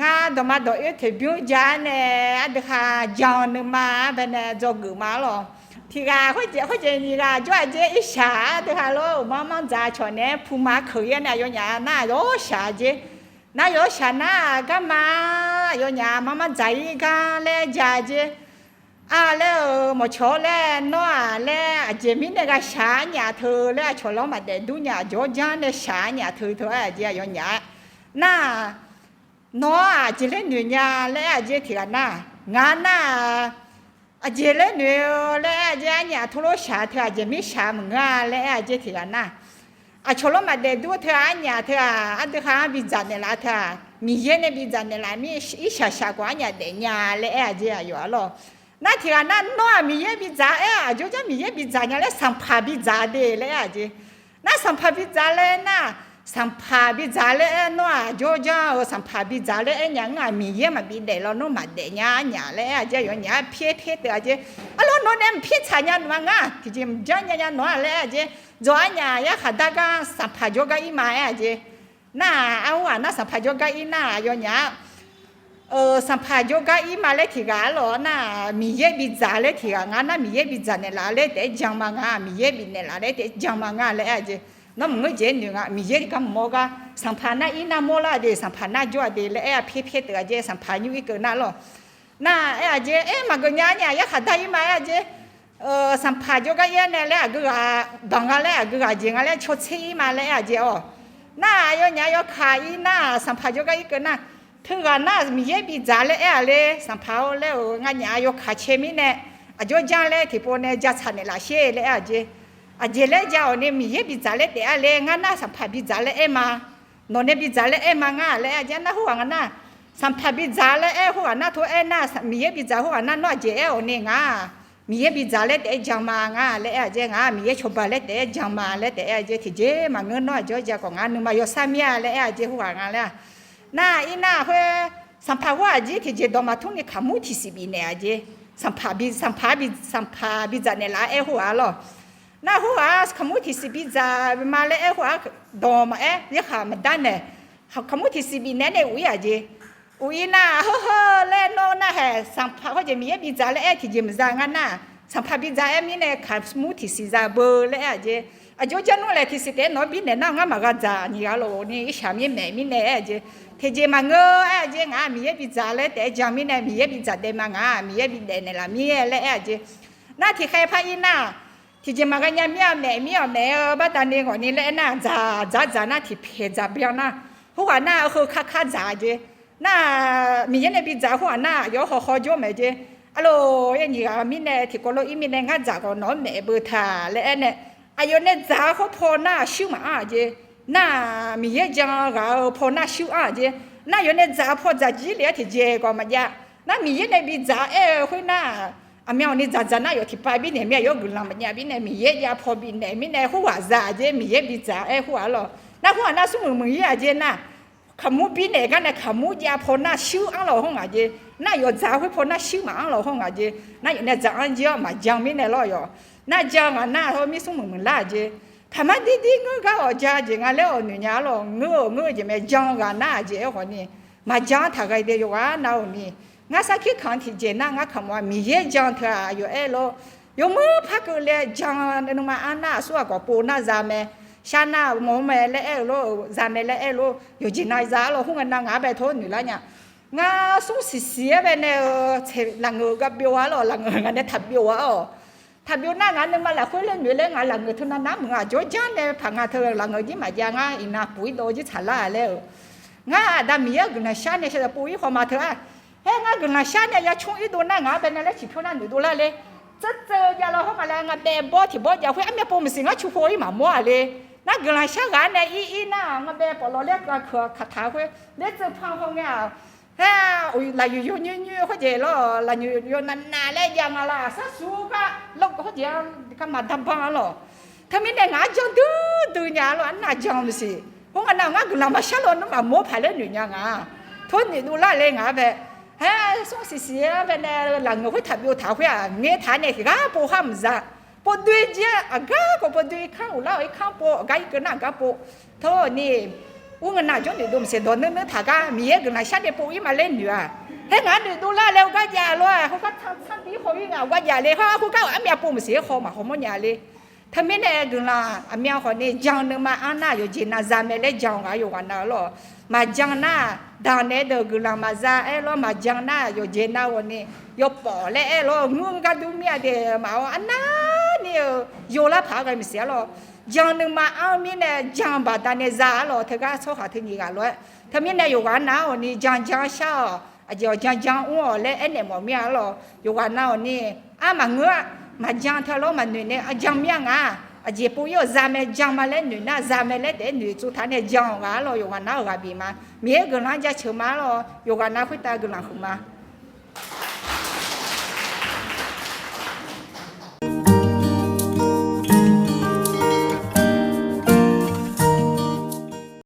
งาดมาดอยที่บิวจานเนี่ยอันเดียค่ะยาวนึงมาเป็นเนี่ยจกุมาหรอที่กาเขาเจนี่กาจ้าเจอิชาเดียค่ะโลมังจ่าชนเนี่ยผู้มาเคยเนี่ยอยู่เนี่ยน่าโยชาเจน่าโยชาน่าก็มาอยู่เนี่ยมังจ่าอีกาเล่จ่าเจแล้วหมดชอแล้วนัวแล้วเจมินเนี่ยก็ชาเนี่ยเธอแล้วชอเรามาเด็ดดูเนี่ยจอจานเนี่ยชาเนี่ยเธอเจอยู่เนี่ยน่าน้อเจเล่นอยู่เนี่ยแล้วเจที่กันน่ะงานน่ะเจเล่นอยู่แล้วเจเนี่ยทุลชาเธอเจมิชามึงแล้วเจที่กันน่ะชอเรามาเด็ดดูเธอเนี่ยเธออันเดียค่ะบิจันเนี่ยละเธอมีเย็นเนี่ยบิจันเนี่ยละมีอิชากว่าเนี่ยเด็กเนี่ยแล้วเจอยู่อ่ะหรอ那天那那米也比咋哎，就叫米也比咋样嘞，上爬比咋的嘞啊姐，那上爬比咋嘞那上爬比咋嘞那就叫上爬比咋嘞哎娘啊米也嘛比得了，侬嘛得娘娘嘞啊姐有娘撇的啊姐，啊喽侬那撇啥娘嘛啊，提前讲娘侬嘞啊姐，做娘也还大个上爬就个一嘛啊姐，那啊我那上爬就个一那有娘。สัมภาษณ์โยกอีมาเลทีกาหรอน่ะมีเยบิจาเลทีกางาน่ะมีเยบิจาเนี่ยละเลแต่จังมังอ่ะมีเยบิเนี่ยละเลแต่จังมังอ่ะเลยอ่ะเจน้ำมึงเจนึงอ่ะมีเยก็มอกะสัมภาษณ์น่ะอีน่ะโมละเดสัมภาษณ์น่ะจ่อเดเลยเพ่เตอเจสัมภาษณ์อยู่อีกน่ะหรอน่ะเจมันก็เนี่ยยะขัดได้มาเจสัมภาษณ์โยกอีเนี่ยเลยก็ดังอะไรก็เจงอะไรชดเชยมาเลยอ่ะเจอ๋อน่ะยอเนี่ยยอขายน่ะสัมภาษณ์โยกอีกน่ะถึงกันน่ะมีเยบิจาเลยเลยสัมภาระแล้วงานยายกขาเชมิเนี่ยจ่อจังเลยที่พวกเนี่ยจัดสรรเนี่ยละเช่เลยเจเลยเจ้าเนี่ยมีเยบิจาเลยแต่เลยงานน่ะสัมภาระบิจาเลยมาโน่นเนี่ยบิจาเลยมางาเลยเจ้าน่ะหัวงานน่ะสัมภาระบิจาเลยหัวน่ะทั่วน่ะมีเยบิจาหัวน่ะน้อยเจ้าเนี่ยงามีเยบิจาเลยแต่จังมางาเลยเจ้างามีเยชบาเลยแต่จังมาเลยแต่เจ้าที่เจ้มาเงินน้อยจ่อเจ้าของงานนึงมาโยสามีเลยเจ้าหัวงานเลยน่าอีน่าเพื่อสัมภาระจีที่เจดมาทุ่งนี่ขมุที่สิบีเนี่ยเจสัมภาบิจาเนี่ยละหัวหรอน่าหัวขมุที่สิบีจามาเลยหัวดอมายี่ขามันด้านเนี่ยขมุที่สิบีเนี่ยอุ้ยเจอุ้ยน่าเฮ้อเล่นโน่น่าแห่สัมภาระจะมีบิจาเลยที่เจมจางานน่ะสัมภาบิจามีเนี่ยขมุที่สิจาเบอร์เลยเจอาจารย์นู่นเลยที่สิเดนนบินเนี่ยน่างามากจ้านี่ก็โลนี่อิชามีแม่มีเนี่ยเจที่เจมังเจงามีเยบิจาเลยแต่จามีเนี่ยมีเยบิจาเดมังมีเยบิเดนเนี่ยละมีเลยเจน่าที่ใครพายิน่าที่เจมังกันยังมีแม่บ้านตานี่ก่อนนี่เลยน่าจ้าน่าที่เพจจ้าเบียน่าหัวน่าคือข้าจ้าเจน่ามีเยเนี่ยบิจาหัวน่าโยห่อจ่อแม่เจอะโลยันนี่ก็มีเนี่ยที่ก็โลอีมีเนี่ยงั้นจ้าก็น้องแม่เบื่อท่าเลยเนี่ยอายุเนี่ยจ้าเขาพอหน้าชิวมาเจน่ามีเยจังก็พอหน้าชิวเจน่าอยู่เนี่ยจ้าพอจ้าจีเลี้ยที่เจก็มาเยอะน่ามีเยเนี่ยบีจ้าคุยน่าเมียนี่จ้าน่าอยู่ที่ป้าบินเนี่ยเมียอยู่กุลามันเนี่ยบินเนี่ยมีเยยาพอบินเนี่ยมีเนี่ยหัวจ้าเจมีเยบีจ้าหัวหรอน่าหัวน่าสมุนเยเจน่าขมูบินเนี่ยกันเนี่ยขมูยาพอหน้าชิวเราห้องเจน่าอยู่จ้าคุยพอหน้าชิวมาเราห้องเจน่าอยู่เนี่ยจ้าอันเจมาจังมีเนี่ยรออยู่น่าจังน่าเขามีสมุนลาเจทำไมดีๆงูก็ออกจากงานแล้วเนี่ยยาลงงูจะไม่จังกันน่าเจคนนี้มาจังถ้าใครเดียวว่าน่านี่งาสักขี้ขันที่เจน่างาคำว่ามีเยจังเถอะอยู่โลอยู่มือพักเลยจังนึกมาอันน่าสัวก็ปูน่าจามชาน่าโมเมเลยโลจามเลยโลอยู่จีน่าจาโลหุ่นน่างาไปทนอยู่แล้วเนี่ยงาสุ่มเสียไปเนี่ยหลังกับบิวหลังงานเนี่ยทับบิวถ้าบิวหน้างานนึงมาแล้วคุยเรื่องอยู่เรื่องงานหลังเงินทุนน้ำมึงจ่อจ้าเนี่ยผังงานเธอหลังเงินยี่มาอย่างง่ายอินาปุ๋ยโดจิฉลาแล้วงาดามีเยอะกุนชาเนี่ยจะปุ๋ยพอมาเธอเฮ้งากุนชาเนี่ยยาช่วงอีตัวหน้างานเป็นอะไรชิพนั่นดูแลเลยจะเจอยาเราเข้ามาแล้วงานแบบบอที่บออย่าคุยอันนี้ปุ่มสิ่งอ่ะชูโฟยมามั่วเลยน่ากุนชางานเนี่ยอีน่างานแบบเราเรียกก็คือคาถาคุยเดี๋ยวจะพังห้องเนี่ยฮ่าอุ้ยลายอยู่เขาเจล่ะลายอยู่นานๆแล้วยังอะไรสักสูก็ลูกเขาเจก็มาทำพังแล้วถ้าไม่ได้งานจังดูเนี่ยเราอันน่าจังสิพวกอันนั้นงานกุลามาชาลอนมาโม่ผ่านเลยหนึ่งยังทุนนี่ดูแลเลยงานแบบฮ่าส่งเสียแบบเนี่ยหลังเขาทับอยู่ถาวเพื่อเงี้ยฐานเนี่ยก็ปูห้ามซะปูด้วยเจ้าก็ปูด้วยข้าวแล้วไอ้ข้าวปูไก่ก็น่าก็ปูโทษนี่我个那种的东西多能他个米个那下的不一嘛来女啊，嘿俺的都来了个家了，我个场地好用啊，我家里哈我个俺们不么些好嘛，好么家里。他们那个啦，俺们好呢，讲的嘛，俺那有钱那咱们来讲啊，有完了咯。嘛讲那，当年的个啦嘛咱哎咯嘛讲那有钱那我呢，有包嘞哎咯，我个都面的嘛我那呢有了爬个么些咯。讲的嘛，俺们呢讲吧，但呢咱咯，他个说好听你个咯，他们呢有完那我呢讲小，啊就讲我嘞哎呢么面咯，有完那我呢，俺嘛我。mà giang theo lo mà nữ này giang miang à chỉ bố yêu giang mẹ giang mà lên nữ na giang mẹ lên để nữ chú thằng này giang à lo yêu anh nào gặp bị mà mía cái nào ra chơi mà lo yêu anh nào phải ta cái nào không mà